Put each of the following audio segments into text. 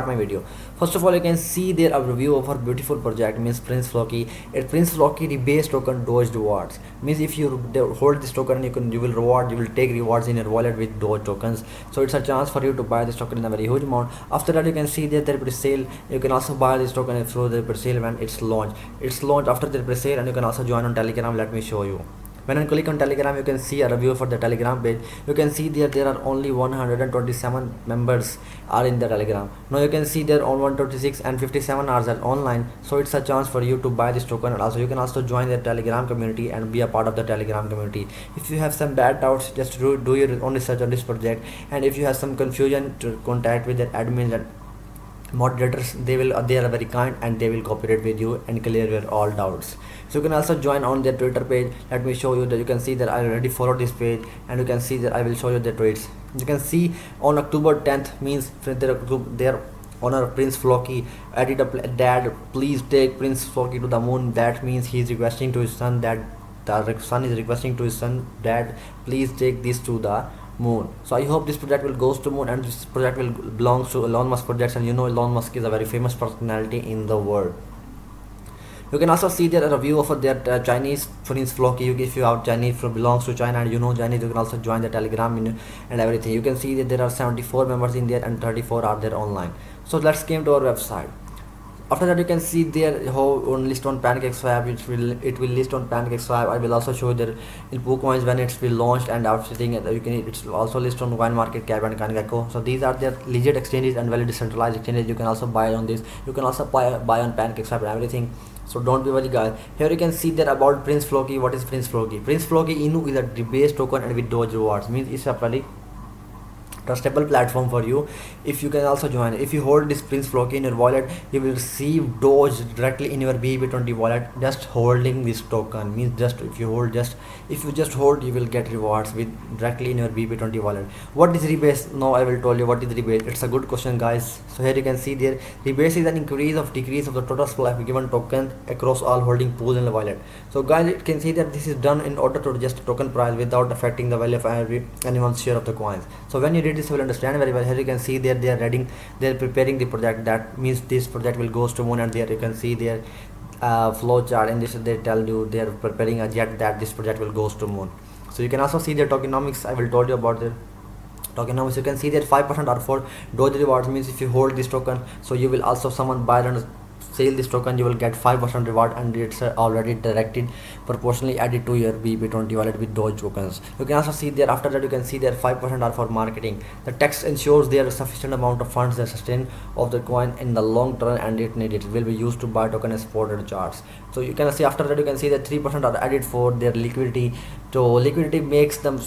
my video. First of all, you can see there a review of our beautiful project, means Prince Floki. It Prince Floki rebase token Doge rewards. Means if you hold this token, you will take rewards in your wallet with Doge tokens. So it's a chance for you to buy this token in a very huge amount. After that, you can see that there is sale. You can also buy this token through the pre-sale when it's launched. It's launched after the pre-sale, and you can also join on Telegram. Let me show you. When I click on Telegram, you can see a review for the Telegram page. You can see there are only 127 members are in the Telegram. Now you can see there on 126 and 57 hours are online. So it's a chance for you to buy this token, and also you can also join the Telegram community and be a part of the Telegram community. If you have some bad doubts, just do your own research on this project, and if you have some confusion, to contact with the admins and moderators. They are very kind, and they will cooperate with you and clear your all doubts. So you can also join on their Twitter page. Let me show you that. You can see that I already followed this page, and you can see that I will show you the tweets. You can see on October 10th, means their honor Prince Floki added up, dad please take Prince Floki to the moon. That means he is requesting to his son, that the son is requesting to his son, dad please take this to the moon. So I hope this project will goes to moon, and this project will belongs to Elon Musk projects, and you know Elon Musk is a very famous personality in the world. You can also see there a review of their Chinese Prince Floki. If you have Chinese belongs to China and you know Chinese, you can also join the Telegram and everything. You can see that there are 74 members in there and 34 are there online. So let's come to our website. After that, you can see there how on list on PancakeSwap. It will list on PancakeSwap. I will also show there in PooCoins when it's will launched, and after sitting it's also list on CoinMarketCap and CoinGecko. So these are their legit exchanges and very decentralized exchanges. You can also buy on this. You can also buy on PancakeSwap and everything. So don't be worried, guys. Here you can see that about Prince Floki. What is Prince Floki? Prince Floki Inu is a debased token and with Doge rewards. Means it's a very trustable platform for you. If you can also join, if you hold this Prince Floki in your wallet, you will receive Doge directly in your BEP20 wallet. Just holding this token means just if you just hold, you will get rewards with directly in your BEP20 wallet. What is rebase? Now I will tell you what is rebase. It's a good question, guys. So here you can see there, rebase is an increase of decrease of the total supply of a given token across all holding pools in the wallet. So guys, you can see that this is done in order to adjust token price without affecting the value of anyone's share of the coins. So when you read this, you will understand very well. Here you can see there they are preparing the project. That means this project will goes to moon, and there you can see their flow chart, and this they tell you they are preparing a jet that this project will goes to moon. So you can also see their tokenomics. I will told you about their tokenomics. You can see that 5% are for Doge rewards. Means if you hold this token, so you will also someone buy and sell this token, you will get 5% reward, and it's already directed proportionally added to your BEP20 wallet with Doge tokens. You can also see there, after that you can see there 5% are for marketing. The text ensures there is sufficient amount of funds that sustain of the coin in the long term, and it will be used to buy token and support the charts. So you can see after that you can see that 3% are added for their liquidity. So liquidity makes them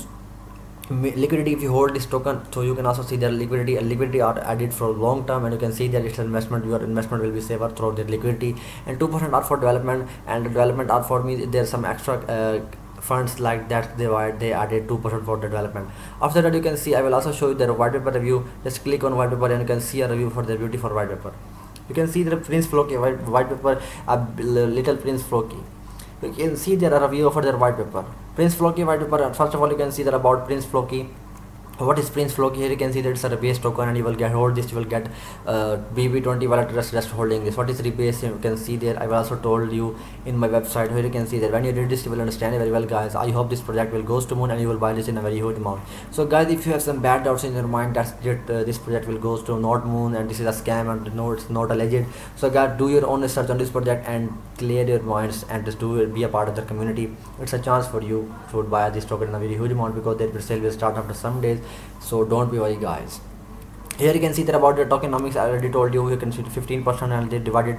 liquidity if you hold this token. So you can also see their liquidity are added for long term, and you can see that it's an investment. Your investment will be safer through their liquidity. And 2% are for development, and development are for me there's some extra funds like that they added 2% for the development. After that you can see I will also show you their white paper review. Just click on white paper and you can see a review for their beautiful white paper. You can see the Prince Floki white paper, a little Prince Floki. You can see there are review for their white paper. Prince Floki white paper. First of all, you can see that about Prince Floki. What is Prince Floki? Here you can see that it's a rebase token, and you will get hold this. You will get BEP20 wallet just holding this. What is rebase? You can see there. I will also told you in my website. Here you can see that when you read this, you will understand it very well, guys. I hope this project will goes to moon, and you will buy this in a very huge amount. So guys, if you have some bad doubts in your mind that this project will goes to not moon and this is a scam and no, it's not alleged. So guys, do your own research on this project and clear your minds, and just be a part of the community. It's a chance for you to buy this token in a very huge amount, because their sale will start after some days. So don't be worried, guys. Here you can see that about the tokenomics. I already told you. You can see 15%, and they divided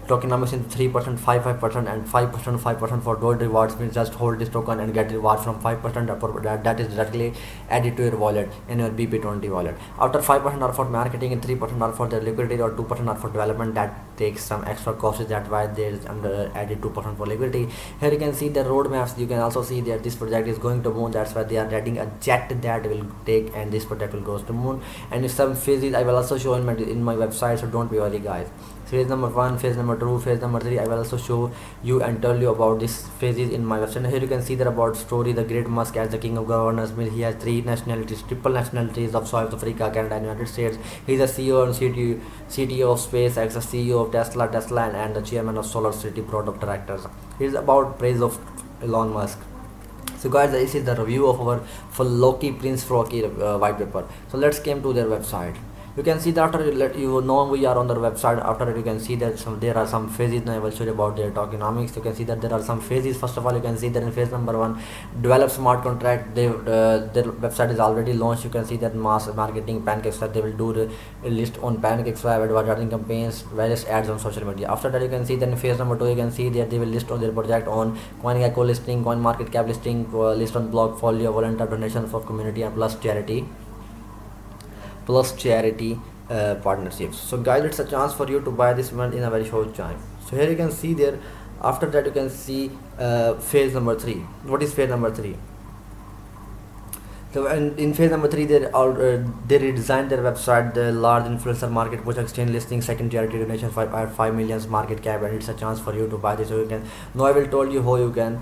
tokenomics into 3%, 5%, and 5% for Doge rewards. Means just hold this token and get reward from 5%. That is directly added to your wallet in your BEP20 wallet. After 5% are for marketing, and 3% are for their liquidity, or 2% are for development. That takes some extra costs. That's why there is added 2% for liquidity. Here you can see the roadmaps. You can also see that this project is going to moon. That's why they are adding a jet that will take, and this project will goes to moon. and some phases I will also show in my website, so don't be worried guys. Phase number 1, phase number 2, phase number 3, I will also show you and tell you about these phases in my website. Here you can see that about story, the great Musk as the king of governors means he has 3 nationalities, triple nationalities of South Africa, Canada and United States. He is a CEO and CTO of SpaceX, a CEO of Tesla and the chairman of Solar City board of directors. It is about praise of Elon Musk. So guys, this is the review of our Floki Prince Floki white paper. So let's came to their website. You can see that after you know we are on their website. After it, you can see that there are some phases. Now I will show you about their tokenomics. You can see that there are some phases. First of all, you can see that in phase number 1, develop smart contract. Their website is already launched. You can see that mass marketing PancakeSwap. They will do the list on PancakeSwap, advertising campaigns, various ads on social media. After that, you can see that in phase number 2, you can see that they will list on their project on CoinGecko listing, CoinMarketCap listing, list on Blockfolio, volunteer donation for community and plus charity partnerships. So guys, it's a chance for you to buy this one in a very short time. So here you can see there. After that, you can see phase number 3. What is phase number 3? So in phase number 3, they redesigned their website, the large influencer market, push exchange listing, second charity donation, 5 million market cap, and it's a chance for you to buy this. So you can. Now I will tell you how you can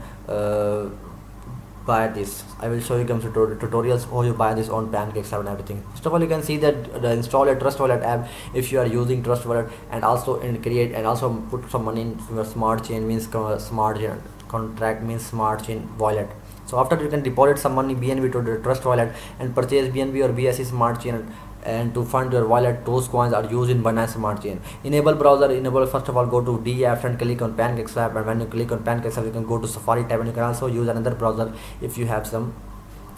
buy this. I will show you some tutorials how you buy this on PancakeSwap and everything. First of all, you can see that install a Trust Wallet app if you are using Trust Wallet, and also create and also put some money in your smart chain means smart chain contract means smart chain wallet. So after you can deposit some money BNB to the Trust Wallet and purchase BNB or BSC smart chain, and to fund your wallet, those coins are used in Binance Smart Chain. Enable browser, first of all go to DApps and click on PancakeSwap, and when you click on PancakeSwap you can go to Safari tab, and you can also use another browser if you have some.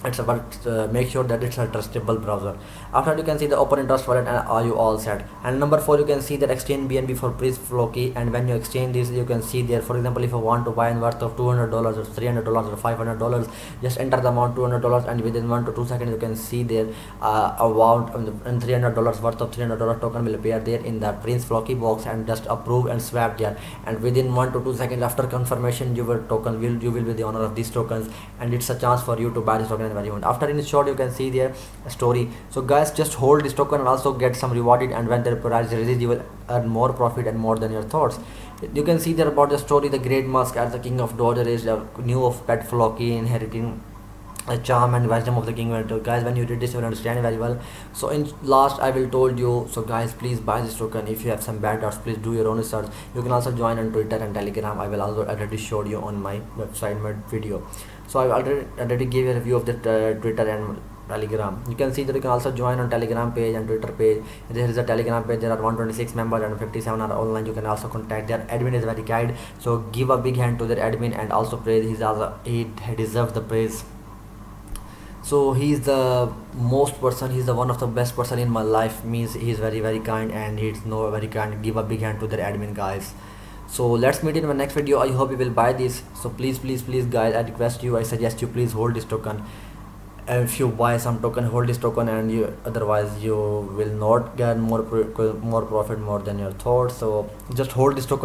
It's about make sure that it's a trustable browser. After you can see the open in Trust Wallet, and are you all set. And number 4, you can see that exchange BNB for Prince Floki, and when you exchange this, you can see there, for example, if you want to buy in worth of $200 or $300 or $500, just enter the amount $200, and within 1 to 2 seconds you can see there amount and $300 worth of $300 token will appear there in the Prince Floki box, and just approve and swap there, and within 1 to 2 seconds after confirmation you will be the owner of these tokens, and it's a chance for you to buy this token very much. After in short, you can see their story. So guys, just hold this token and also get some rewarded, and when their price releases you will earn more profit and more than your thoughts. You can see there about the story, the great Musk as the king of Doge is new of pet Floki, inheriting a charm and wisdom of the king. Guys, when you read this you will understand very well. So in last I will told you, so guys, please buy this token. If you have some bad doubts, please do your own research. You can also join on Twitter and Telegram. I will also already showed you on my website, my video. So I already gave a review of the Twitter and Telegram. You can see that you can also join on Telegram page and Twitter page. There is a Telegram page. There are 126 members and 57 are online. You can also contact their admin is very kind. So give a big hand to their admin and also praise. He deserves the praise. So he's the he's the one of the best person in my life, means he's very kind, and he's very kind. Give a big hand to their admin guys. So let's meet in my next video. I hope you will buy this. So please guys, I request you, I suggest you, please hold this token. And if you buy some token, hold this token, and otherwise you will not get more profit more than your thoughts. So just hold this token.